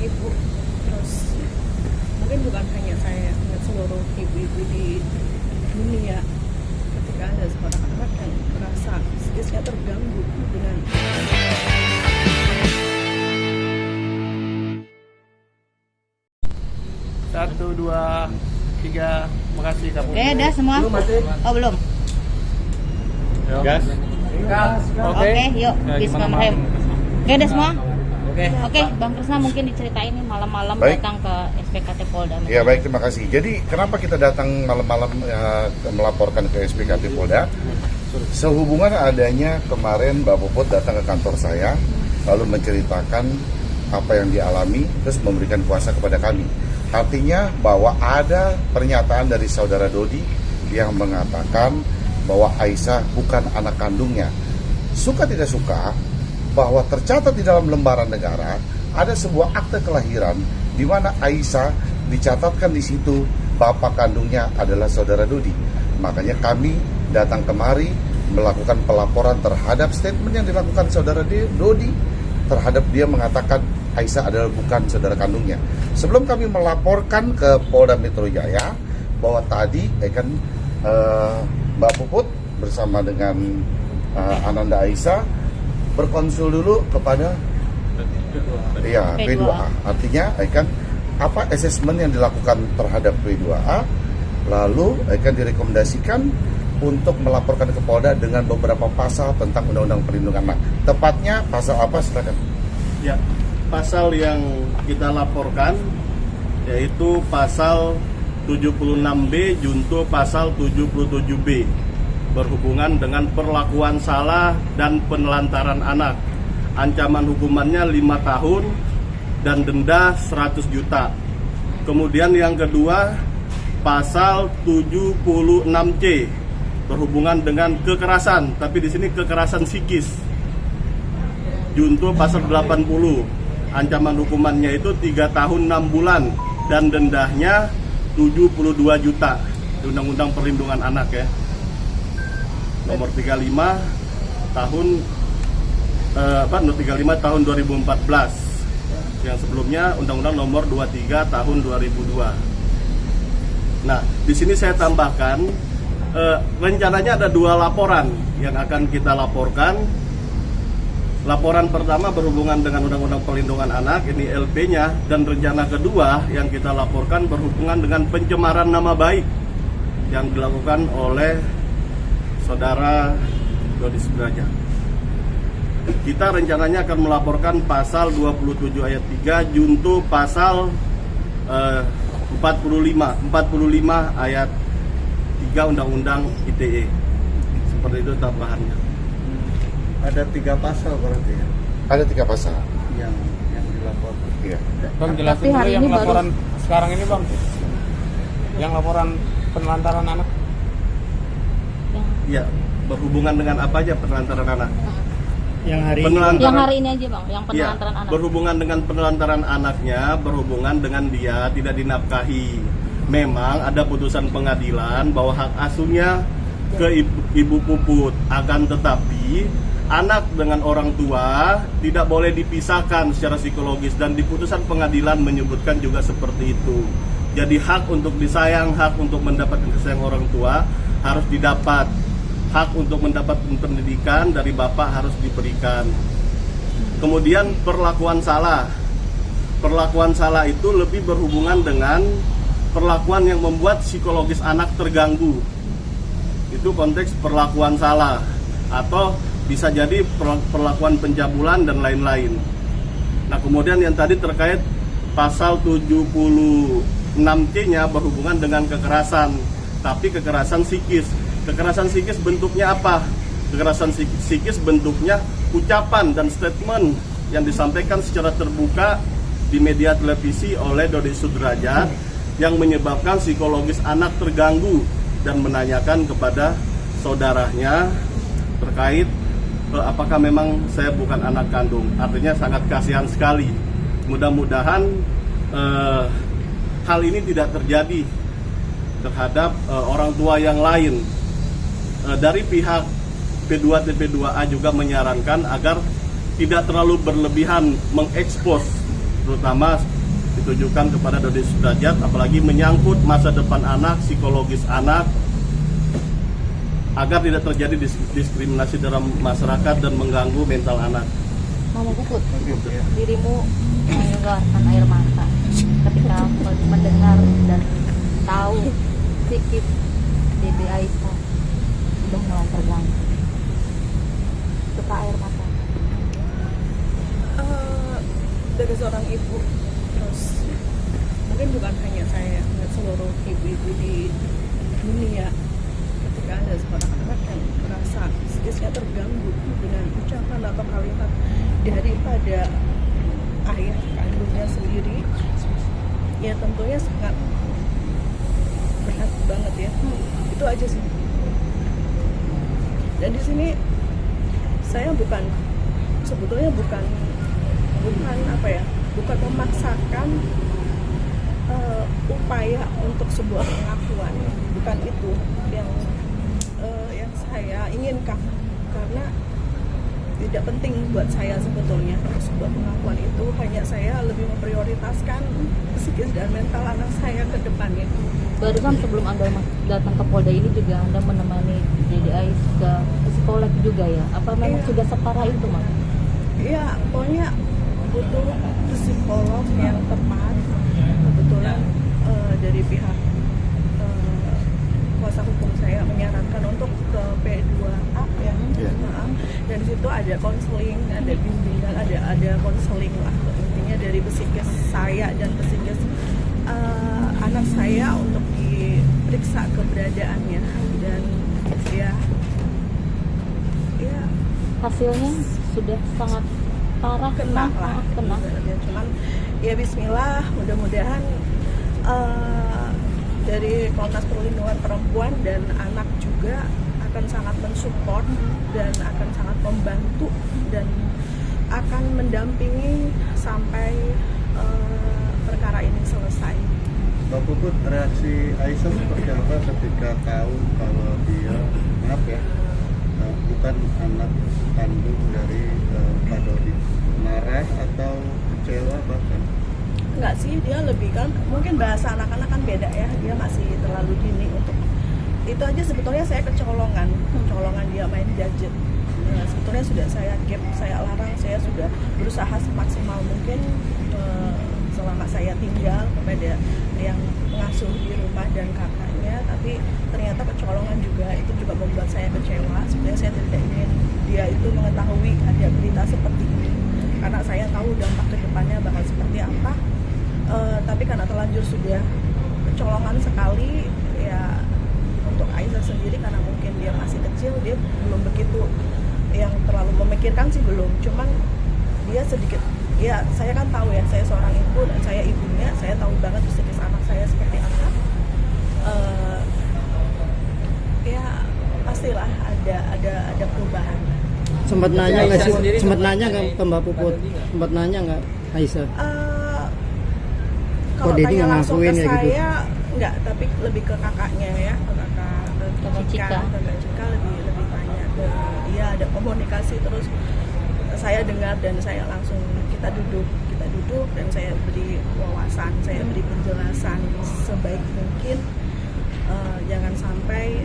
ibu, terus mungkin bukan hanya saya, hanya seluruh ibu-ibu di dunia, ketika ada seorang anak yang merasa psikisnya terganggu dengan Satu, dua, tiga, makasih kamu. Oke, udah semua? Oh, belum? Gas. Oke, yuk. Bismillahirrahmanirrahim. Oke, udah semua? Oke. Bang Krisna mungkin diceritain nih malam-malam Baik. datang ke SPKT Polda. Ya baik, terima kasih. Jadi kenapa kita datang malam-malam melaporkan ke SPKT Polda? Sehubungan adanya kemarin Mbak Puput datang ke kantor saya, lalu menceritakan apa yang dialami, terus memberikan kuasa kepada kami. Artinya bahwa ada pernyataan dari saudara Dodi yang mengatakan bahwa Aisyah bukan anak kandungnya. Suka tidak suka, bahwa tercatat di dalam lembaran negara ada sebuah akte kelahiran di mana Aisyah dicatatkan di situ bapak kandungnya adalah saudara Dodi. Makanya kami datang kemari melakukan pelaporan terhadap statement yang dilakukan saudara Dodi terhadap dia mengatakan Aisyah adalah bukan saudara kandungnya. Sebelum kami melaporkan ke Polda Metro Jaya bahwa tadi Mbak Puput bersama dengan Ananda Aisyah berkonsul dulu kepada P2A. Artinya apa asesmen yang dilakukan terhadap P2A, lalu direkomendasikan untuk melaporkan ke Polda dengan beberapa pasal tentang Undang-Undang Perlindungan Anak. Tepatnya pasal apa, silakan. Ya, pasal yang kita laporkan yaitu pasal 76B junto pasal 77B berhubungan dengan perlakuan salah dan penelantaran anak. Ancaman hukumannya 5 tahun dan denda 100 juta. Kemudian yang kedua, pasal 76C berhubungan dengan kekerasan, tapi di sini kekerasan psikis. Junto pasal 80. Ancaman hukumannya itu 3 tahun 6 bulan dan dendanya 72 juta. Undang-Undang Perlindungan Anak ya. Nomor 35 tahun 2014. Yang sebelumnya Undang-Undang Nomor 23 tahun 2002. Nah, di sini saya tambahkan rencananya ada 2 laporan yang akan kita laporkan. Laporan pertama berhubungan dengan Undang-Undang Perlindungan Anak, ini LP-nya, dan rencana kedua yang kita laporkan berhubungan dengan pencemaran nama baik yang dilakukan oleh Saudara Dodi Sudrajat. Kita rencananya akan melaporkan pasal 27 ayat 3 junto pasal 45 ayat 3 Undang-Undang ITE. Seperti itu tambahannya. Ada 3 pasal berarti ya? Ada 3 pasal yang dilaporkan. Iya. Bang, jelasin dulu yang laporan sekarang ini Bang. Yang laporan penelantaran anak. Ya, berhubungan dengan apa aja penelantaran anak? Yang hari Yang hari ini aja Bang, yang penelantaran anak. Berhubungan dengan penelantaran anaknya, berhubungan dengan dia tidak dinafkahi. Memang ada putusan pengadilan bahwa hak asuhnya ke ibu Puput, akan tetapi anak dengan orang tua tidak boleh dipisahkan secara psikologis, dan di putusan pengadilan menyebutkan juga seperti itu. Jadi hak untuk disayang, hak untuk mendapatkan kasih sayang orang tua harus didapat. Hak untuk mendapat pendidikan dari bapak harus diberikan. Kemudian perlakuan salah. Perlakuan salah itu lebih berhubungan dengan perlakuan yang membuat psikologis anak terganggu. Itu konteks perlakuan salah. Atau bisa jadi perlakuan pencabulan dan lain-lain. Nah, kemudian yang tadi terkait pasal 76C-nya berhubungan dengan kekerasan, tapi kekerasan psikis. Kekerasan psikis bentuknya apa? Kekerasan psikis bentuknya ucapan dan statement yang disampaikan secara terbuka di media televisi oleh Dodi Sudrajat yang menyebabkan psikologis anak terganggu dan menanyakan kepada saudaranya terkait apakah memang saya bukan anak kandung. Artinya sangat kasihan sekali. Mudah-mudahan hal ini tidak terjadi terhadap orang tua yang lain. Dari pihak P2TP2A juga menyarankan agar tidak terlalu berlebihan mengekspos terutama ditujukan kepada Dodi Sudrajat, apalagi menyangkut masa depan anak, psikologis anak, agar tidak terjadi diskriminasi dalam masyarakat dan mengganggu mental anak. Mama Puput, dirimu mengeluarkan air mata ketika mendengar dan tahu sikap Dede Aisyah sudah mulai terganggu. Suka air mata. Dari seorang ibu, terus mungkin bukan hanya saya, seluruh ibu-ibu di dunia, ketika ada seorang anak yang merasa psikisnya terganggu dengan ucapan atau kalimat daripada ayah kandungnya sendiri, ya tentunya sangat berat banget ya. Itu aja sih. Dan di sini saya sebetulnya bukan apa ya, bukan memaksakan upaya untuk sebuah pengakuan, bukan itu yang saya inginkan, karena tidak penting buat saya sebetulnya sebuah pengakuan itu. Hanya saya lebih memprioritaskan psikis dan mental anak saya ke depannya. Barusan sebelum Anda datang ke Polda ini juga Anda menemani Dede Aisyah ke psikolog juga ya? Apa memang Iya. sudah separah itu, Mas? Iya, pokoknya butuh psikolog yang tepat. Kebetulan dari pihak kuasa hukum saya menyarankan untuk ke P2A ya. Dan di situ ada konseling, ada bimbingan, ada konseling lah, intinya dari psikis saya dan psikis anak saya untuk diperiksa keberadaannya. Dan ya Hasilnya sudah sangat parah, kena lah, kena. cuman ya bismillah, mudah-mudahan dari Komnas Perlindungan Perempuan dan Anak juga akan sangat mensupport dan akan sangat membantu dan akan mendampingi sampai perkara ini selesai. Mbak Puput, reaksi Aisyah seperti apa ketika tahu kalau dia, maaf ya, bukan anak kandung dari Pak Dodi? Marah atau kecewa bahkan? Enggak sih, dia lebih kan, mungkin bahasa anak-anak kan beda ya, dia masih terlalu dini untuk itu aja. Sebetulnya saya kecolongan dia main gadget. Ya, sebetulnya sudah saya keep, saya larang, saya sudah berusaha semaksimal mungkin selama saya tinggal kepada yang mengasuh di rumah dan kakaknya, tapi ternyata kecolongan juga, itu juga membuat saya kecewa. Sebenarnya saya tidak ingin dia itu mengetahui ada berita seperti ini, karena saya tahu dampak kedepannya bakal seperti apa. Tapi karena terlanjur sudah kecolongan sekali ya, untuk Aisyah sendiri karena mungkin dia masih kecil, dia belum begitu yang terlalu memikirkan sih, belum. Cuman dia sedikit, ya saya kan tahu ya, saya seorang ibu dan saya ibunya, saya tahu banget psikis anak saya seperti apa. Ya pastilah ada perubahan. Sempat nanya nggak sih? Sempat nanya nggak ke Mbak Puput? Sempat nanya nggak Aisyah? Kalau Dedi tanya nggak langsung ke ngakuin ya gitu? saya enggak, tapi lebih ke kakaknya ya, ke kakak Cika lebih tanya ke dia, ada komunikasi terus saya dengar dan saya langsung kita duduk dan saya beri wawasan, saya beri penjelasan sebaik mungkin, jangan sampai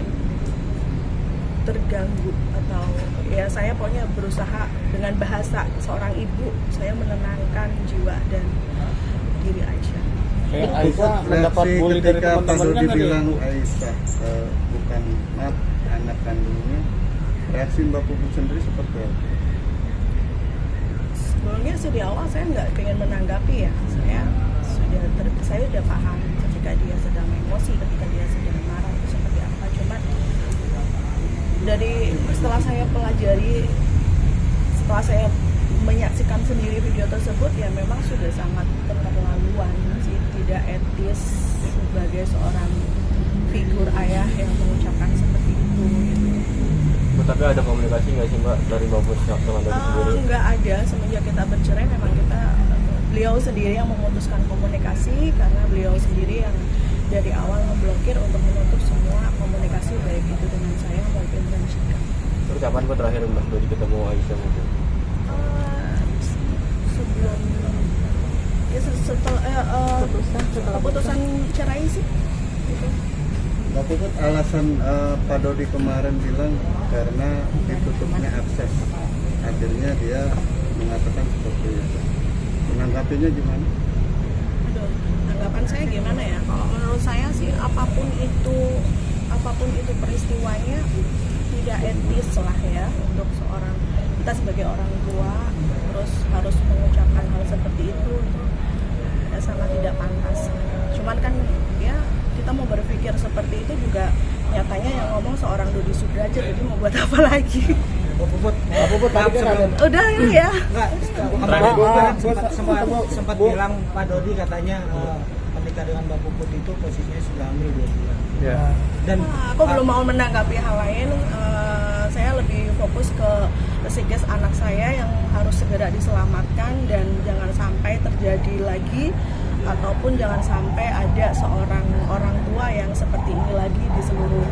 terganggu atau ya, saya pokoknya berusaha dengan bahasa seorang ibu saya menenangkan jiwa dan diri Aisyah. Aisyah mendapat bully dari ketika Pak teman-temannya Dodi nggak bilang dia? Aisyah bukan anak kandungnya, reaksi Mbak Puput sendiri seperti apa? Sebelumnya sih di awal saya nggak pengen menanggapi ya, saya udah paham ketika dia sedang emosi, ketika dia sedang marah itu seperti apa. Cuman setelah saya pelajari, setelah saya menyaksikan sendiri video tersebut, ya memang sudah sangat keterlaluan sih, tidak etis sebagai seorang figur ayah yang mengucapkan seperti itu gitu. Tapi ada komunikasi nggak sih Mbak dari Mbak Puput dengan Dodi sendiri? Nggak ada, semenjak kita bercerai memang beliau sendiri yang memutuskan komunikasi, karena beliau sendiri yang dari awal memblokir untuk menutup semua komunikasi, baik itu dengan saya maupun dengan Cika. Terus kapan Mbak terakhir Mbak Dodi ketemu Aisyah mungkin? Sebelum ya setelah keputusan cerai sih gitu. Mbak Puput, alasan Pak Dodi kemarin bilang karena ditutupnya akses, akhirnya dia mengatakan seperti itu. Menanggapinya gimana? Aduh, tanggapan saya gimana ya? Kalau menurut saya sih apapun itu peristiwanya tidak etis lah ya untuk seorang, kita sebagai orang tua terus harus mengucapkan hal seperti itu ya sangat tidak pantas. Cuman kan ya kita mau berpikir seperti itu juga nyatanya yang ngomong seorang Dodi Sudrajat, jadi mau buat apa lagi? Puput tadi kan ada Udah ya. sempat bilang Pak Dodi katanya menikah dengan Mbak Puput itu posisinya sudah hamil 2 bulan. Ya. Dan Aku belum mau menanggapi hal lain. Saya lebih fokus ke psikis anak saya yang harus segera diselamatkan dan jangan sampai terjadi lagi, ataupun jangan sampai ada seorang orang tua yang seperti ini lagi di seluruh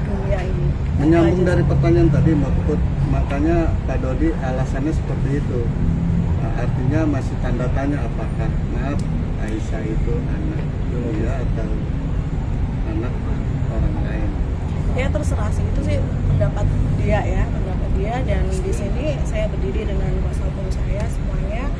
dunia ini. Menyambung dari pertanyaan tadi Mbak Puput, makanya Pak Dodi alasannya seperti itu. Artinya masih tanda tanya apakah maaf Aisyah itu anak dia atau anak orang lain. Ya terserah sih, itu sih pendapat dia ya, pendapat dia, dan di sini saya berdiri dengan kuasa hukum saya semuanya.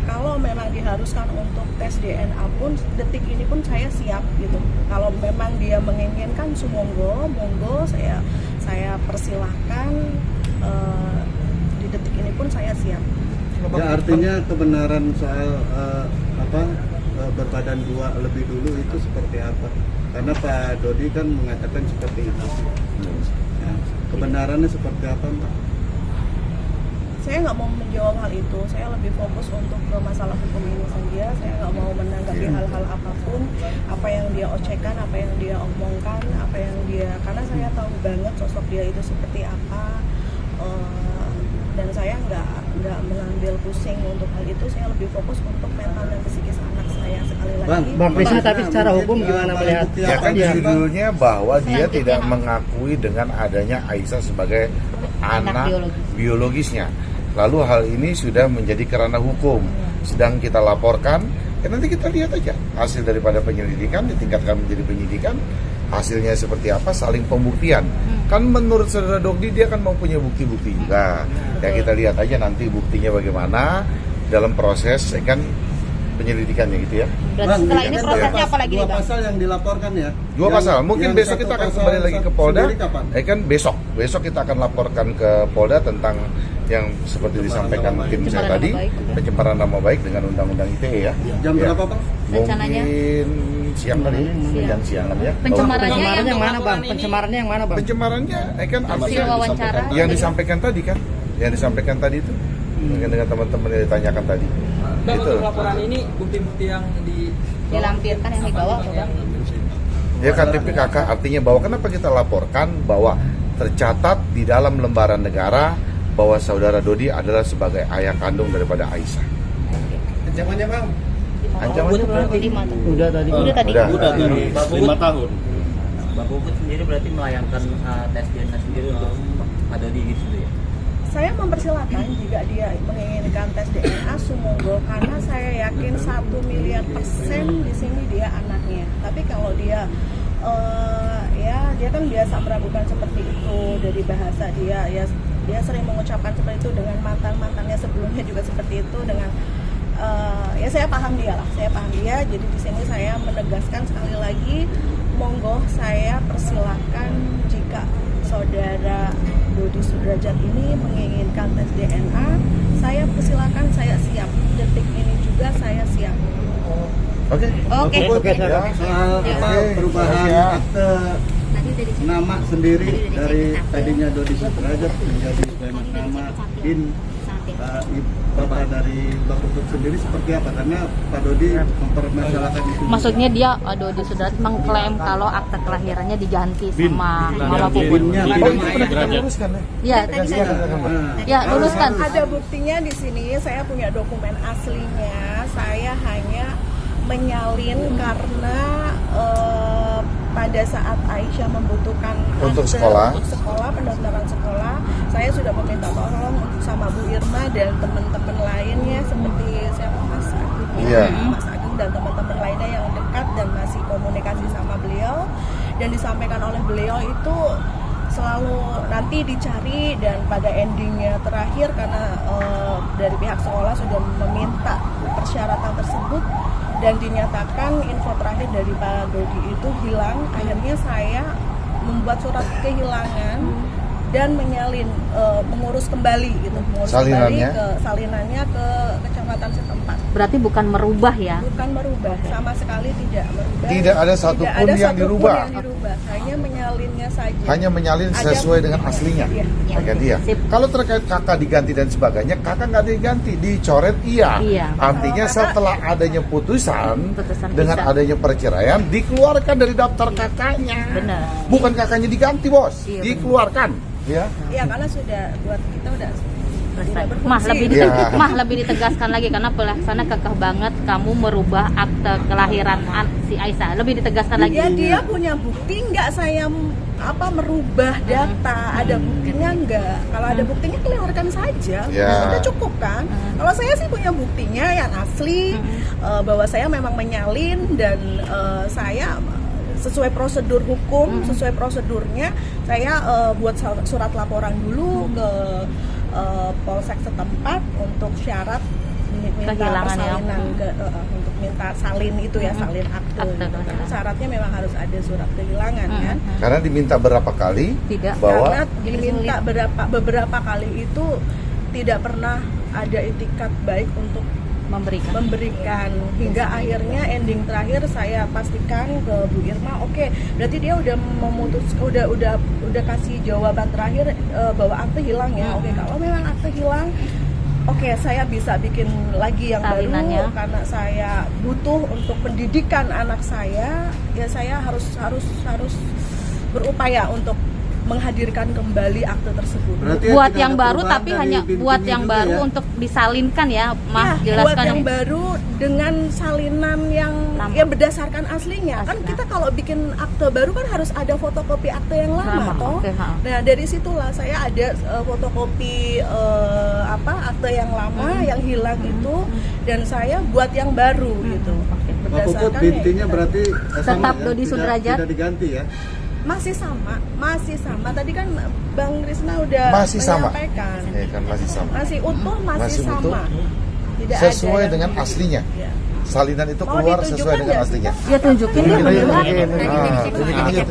Kalau memang diharuskan untuk tes DNA pun detik ini pun saya siap gitu. Kalau memang dia menginginkan, monggo saya persilahkan, di detik ini pun saya siap. Ya, artinya kebenaran soal berbadan 2 lebih dulu itu seperti apa? Karena Pak Dodi kan mengatakan seperti itu. Ya, kebenarannya seperti apa, Mbak? Saya nggak mau menjawab hal itu. Saya lebih fokus untuk ke masalah hukum ini saja. Saya nggak mau menanggapi hal-hal apapun, apa yang dia ocehkan, apa yang dia omongkan, karena saya tahu banget sosok dia itu seperti apa. Dan saya nggak mengambil pusing untuk hal itu. Saya lebih fokus untuk mental dan psikis anak saya. Sekali lagi, Bang Prisma, tapi secara hukum gimana melihat? Ya kan judulnya bahwa dia tidak mengakui dengan adanya Aisyah sebagai anak biologisnya. Lalu hal ini sudah menjadi kerana hukum, sedang kita laporkan. Ya nanti kita lihat aja hasil daripada penyelidikan, ditingkatkan menjadi penyidikan, hasilnya seperti apa, saling pembuktian. Kan menurut saudara Dodi dia kan mau punya bukti-bukti juga. Ya kita lihat aja nanti buktinya bagaimana dalam proses kan penyelidikannya gitu ya. Dan setelah ini prosesnya apa lagi nih, 2 Bang? pasal yang dilaporkan ya. 2 pasal. Mungkin yang besok satu kita akan pasal kembali lagi ke Polda. sendiri kapan? Kan besok kita akan laporkan ke Polda tentang yang seperti disampaikan tim saya tadi, pencemaran nama baik dengan undang-undang ITE ya. Jam Ya. berapa, Pak? Rencananya? Mungkin siang kali, jam siangan ya. Pencemarannya yang mana Bang? Pencemarannya yang mana Bang? Pencemarannya kan hasil wawancara yang disampaikan tadi kan, yang disampaikan tadi itu dengan teman-teman yang ditanyakan tadi. Itu. laporan ini bukti-bukti yang dilampirkan yang dibawa apa Bang? Ya KTP KK artinya bahwa kenapa kita laporkan bahwa tercatat di dalam lembaran negara bahwa saudara Dodi adalah sebagai ayah kandung daripada Aisyah. Ancamannya, Bang? Ancamannya berapa? 5 tahun. Udah tadi. Udah tadi. Udah 5 tahun. Mbak Puput sendiri berarti melayangkan tes DNA sendiri untuk Pak Dodi gitu ya? Saya mempersilahkan jika dia menginginkan tes DNA, sumonggo, karena saya yakin 1 miliar % di sini dia anaknya. Tapi kalau dia dia kan biasa meragukan seperti itu dari bahasa dia, ya dia sering mengucapkan seperti itu dengan mantannya sebelumnya juga seperti itu dengan ya saya paham dia. Jadi di sini saya menegaskan sekali lagi, monggo saya persilahkan jika saudara Dodi Sudrajat ini menginginkan tes DNA, saya persilakan, saya siap. Detik ini juga saya siap. Oke. Oke, Ya, soal perubahan akte nama sendiri dari tadinya Dodi Sudrajat menjadi nama bin Bapak dari Mbak Puput sendiri seperti apa? Karena Pak Dodi mempermasalahkan itu. Maksudnya dia Dodi Sudrajat mengklaim kalau akte kelahirannya diganti sama Mama Puput. Ya, ya luruskan. Ada buktinya di sini, saya punya dokumen aslinya. Saya hanya menyalin karena pada saat Aisyah membutuhkan Untuk akte sekolah. untuk sekolah, pendaftaran sekolah, saya sudah meminta tolong sama Bu Irma dan teman-teman lainnya seperti siapa Mas Iya. Mas Ageng dan teman-teman lainnya yang dekat dan masih komunikasi sama beliau, dan disampaikan oleh beliau itu selalu nanti dicari, dan pada endingnya terakhir karena dari pihak sekolah sudah meminta persyaratan tersebut dan dinyatakan info terakhir dari Pak Dodi itu hilang, akhirnya saya membuat surat kehilangan dan menyalin, mengurus kembali gitu, mengurus Salinannya? kembali ke salinannya ke kecamatan setempat. Berarti bukan merubah ya? Bukan merubah, sama sekali tidak merubah. Tidak ada satupun Tidak ada yang satupun dirubah. yang dirubah, hanya menyalinnya saja. Hanya menyalin Ada sesuai dengan buktinya. aslinya. Iya. Pakai dia. Sip. Kalau terkait kakak diganti dan sebagainya, kakak nggak diganti, dicoret iya. Iya. Artinya Kalau kakak- setelah adanya putusan dengan pisah. adanya perceraian, dikeluarkan dari daftar kakaknya. Benar. Bukan kakaknya diganti, bos, Iya, dikeluarkan. Ya. Iya, karena sudah buat kita udah tidak berfungsi. Mah lebih ditegaskan lagi karena pelaksana kekeh banget kamu merubah akte kelahiran si Aisyah. Lebih ditegaskan lagi. Ya, dia punya bukti nggak saya merubah data, ada buktinya nggak? Kalau ada buktinya keluarkan saja, Ya. udah cukup kan? Kalau saya sih punya buktinya yang asli, bahwa saya memang menyalin dan saya sesuai prosedur hukum, sesuai prosedurnya saya buat surat laporan dulu ke polsek setempat untuk syarat minta Kehilangan ya. persalinan untuk minta salin itu ya, salin akte. Akte Gitu. kehilangan. Syaratnya memang harus ada surat kehilangan kan. Karena diminta berapa kali Tidak. bahwa Karena diminta beberapa kali itu tidak pernah ada itikat baik untuk memberikan hingga akhirnya ending terakhir saya pastikan ke Bu Irma, oke, berarti dia udah udah kasih jawaban terakhir bahwa akte hilang ya. Oke, kalau memang akte hilang, oke, saya bisa bikin lagi yang Salinannya. baru karena saya butuh untuk pendidikan anak saya, ya saya harus berupaya untuk menghadirkan kembali akte tersebut. Berarti Buat tidak yang ada baru perubahan tapi dari hanya bintinya buat yang juga baru ya? untuk disalinkan ya, Mah Ya, jelaskan buat yang yang baru dengan salinan yang Lama. yang berdasarkan aslinya. Kan Asli. kita kalau bikin akte baru kan harus ada fotokopi akte yang lama, Lama, toh. oke, ha. Nah, dari situlah saya ada fotokopi akte yang lama yang hilang itu, dan saya buat yang baru gitu. Pak Puput, ya bintinya itu. berarti Tetap ya? Dodi Sudrajat. Tidak diganti ya? masih sama. Tadi kan Bang Krisna udah Masih sama. menyampaikan. ya kan masih sama. Masih utuh, masih Masih sama. utuh. Tidak Sesuai ada yang dengan berbeda. aslinya. Ya. Salinan itu Mau keluar ditunjukkan sesuai dengan nggak? aslinya. dia tunjukin dia beneran. Ah, tunjukin aja.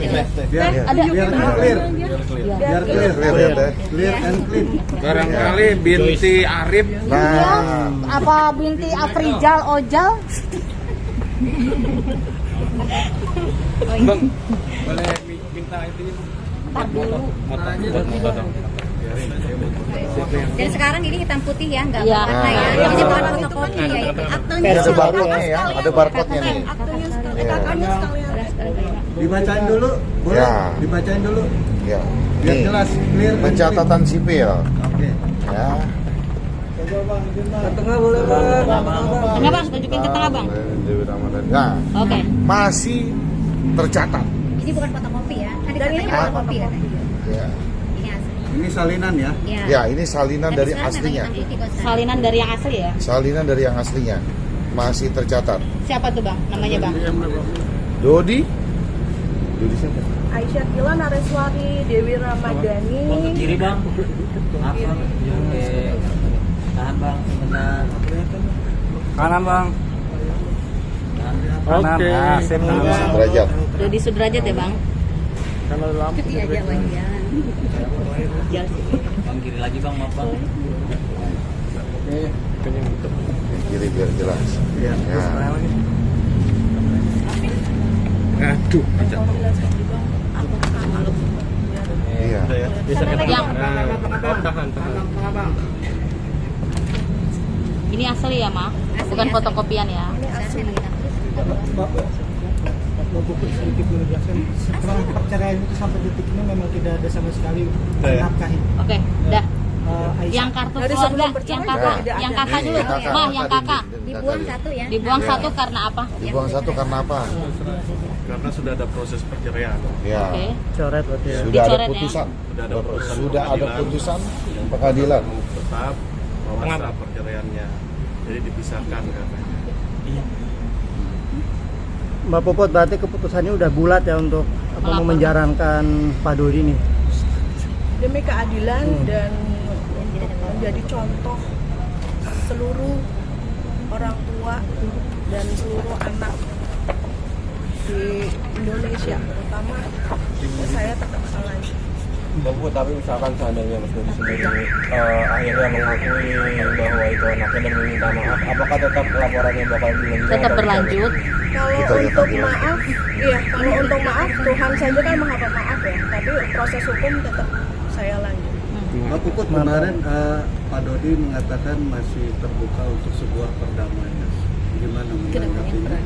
Biar Ada biar clear. Biar clear. Clear ya. Clear and clean. Barangkali binti Arif Dia apa binti Afrijal Ojal? Bang, boleh minta itu motor dong. Dan sekarang ini hitam putih ya, nggak Iya. warna ya. Iya. Jadi bukan fotokopi ya. Itu Aktenya Ada sekalian. barcode-nya ya, ada barcode-nya nih. Aktenya sekalian. Iya. Kakaknya sekalian. Dibacain dulu, boleh? Ya. Dibacain dulu. Ya. Biar Nih, jelas, clear and pencatatan sipil. Oke. Ya. Tengah boleh bang. Tengah Bang, tunjukin ke tengah Bang. Dewi Ramadan. Nah, Oke. masih tercatat. Ini bukan fotokopi ya. Tadi Dan katanya ini fotokopi ya. Ya. Ini asli. Ini salinan ya? Ya. Ya, ini salinan Tapi dari sekarang aslinya. namanya hitam putih kok, sekarang. Salinan dari yang asli ya. Salinan dari yang aslinya masih tercatat. Siapa tuh Bang? Namanya Bang? Dodi. Dodi siapa? Aisyah Kila Nareswari Dewi Ramadhani. Oh, ke kiri bang. Maaf bang. Oke. Tahan bang, sebentar. Kanan bang. Kanan. Oke. Ah, sip. Derajat. Dodi Sudrajat ya Bang? Iya, jalan. Bang kiri lagi bang, maaf bang. Kiri biar jelas. Iya. Ya. Aduh. Iya. Yang Tahan. ini asli ya Mah? Bukan fotokopian ya? Bapak Puput sedikit menegaskan setelah perceraian itu sampai detik ini memang tidak ada sama sekali menafkahi. Oke, dah. Aisyah. Yang kartu Dari keluarga, sebelum perceraian yang kakak, tidak ada. yang kakak Nih, dulu. kakak. Mah, yang kakak. Dibuang satu ya. Dibuang satu karena apa? Dibuang satu karena apa? Karena sudah ada proses perceraian. Ya. Oke. Coret berarti ya. Sudah ada Dicoret ya? putusan. Sudah ada putusan Sudah ada pengadilan. putusan pengadilan. Tetap bahwa sah perceraiannya. Jadi dipisahkan katanya. Mbak Puput, berarti keputusannya udah bulat ya untuk memenjarakan Pak Dodi nih. Demi keadilan dan menjadi contoh seluruh orang tua dan seluruh anak di Indonesia, terutama saya tetap akan lanjut. Mbak Puput, tapi misalkan seandainya Mas Dodi sendiri akhirnya mengakui bahwa itu anaknya dan meminta maaf, apakah tetap laporannya bakal dilanjutkan? Tetap berlanjut. Kalau untuk maaf, iya, kalau untuk maaf Tuhan saja kan maha pemaaf ya, tapi proses hukum tetap saya lanjut. Mbak Puput, kemarin Pak Dodi mengatakan masih terbuka untuk sebuah perdamaian. Gimana menanggapinya?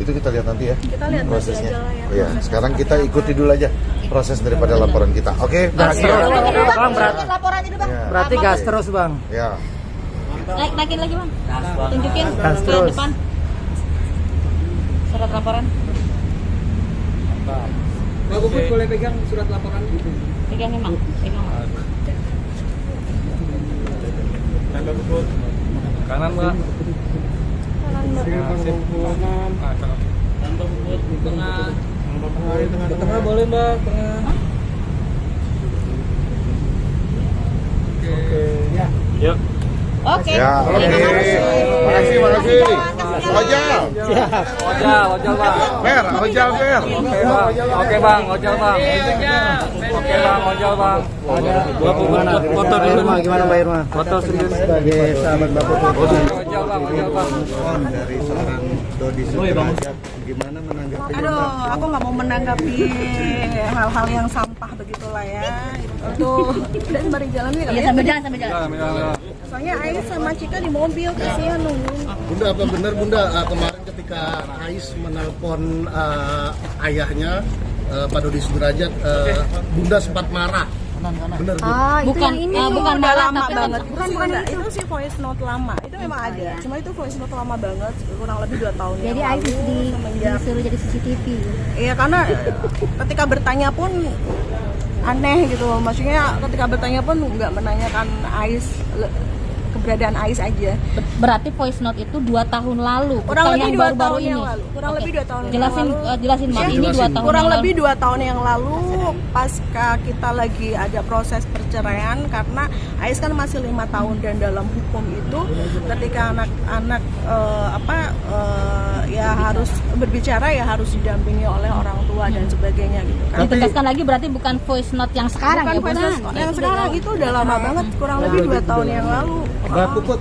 Itu kita lihat nanti ya. Kita lihat prosesnya. nanti aja lah ya. Oh, ya. Sekarang kita ikuti dulu aja proses daripada laporan kita. Oke. Gas terus. Bang, Laporannya dulu, Bang. berarti gas terus, Bang. Ya. Naikin lagi, Bang. Tunjukin Gas ke terus. depan. Surat laporan. Mbak Puput boleh pegang surat laporan itu. Pegang emang. Pegang. Mbak Puput. Kanan, Mbak. Tengah boleh, Mbak, tengah. Oke. Ya. Yuk. Oke. Ya, oke. Makasih. Ojal. Ojal, Bang. Fer, ojal, Fer. Oke, Bang, ojal, Bang. Oke, Bang, ojal, Bang. Mbak Puput foto dulu, Bang. Gimana Mbak Irma? Foto sendiri. Sebagai sahabat Mbak Puput. Ojal, Bang, ojal, Bang. Respon dari seorang Dodi Sudrajat, gimana menanggapi? Aduh, aku nggak mau menanggapi hal-hal yang sampah begitulah ya. Itu udah sembari jalan nih kali Iya, ya. sambil jalan. Soalnya Ais sama Cika di mobil, kasihan nungguin. Bunda, apa benar Bunda kemarin ketika Ais menelpon ayahnya Pak Dodi Sudrajat, Bunda sempat marah. Benar Bu? Bukan bukan udah marah, lama tapi banget. bukan Itu sih voice note lama. Itu memang ada. Cuma itu voice note lama banget, kurang lebih 2 tahun Jadi yang Ais lalu. Semenjak disuruh jadi CCTV. Iya, karena ketika bertanya pun aneh gitu. Maksudnya ketika bertanya pun nggak menanyakan Ais, keberadaan Ais aja. berarti voice note itu 2 tahun lalu. Kurang bukan lebih yang 2 baru-baru tahun ini. yang lalu. Kurang Oke. lebih 2 tahun Jelasin yang lalu. jelasin Mbak, ini 2 tahun Kurang yang lebih lalu. 2 tahun yang lalu pasca kita lagi ada proses perceraian, karena Ais kan masih 5 tahun dan dalam hukum itu ketika anak-anak ya harus berbicara ya harus didampingi oleh orang tua dan sebagainya gitu kan. Ditegaskan lagi berarti bukan voice note yang sekarang Bukan ya, voice bukan. note yang sekarang, itu udah lama banget, kurang lebih 2 tahun yang lalu. Mbak Puput,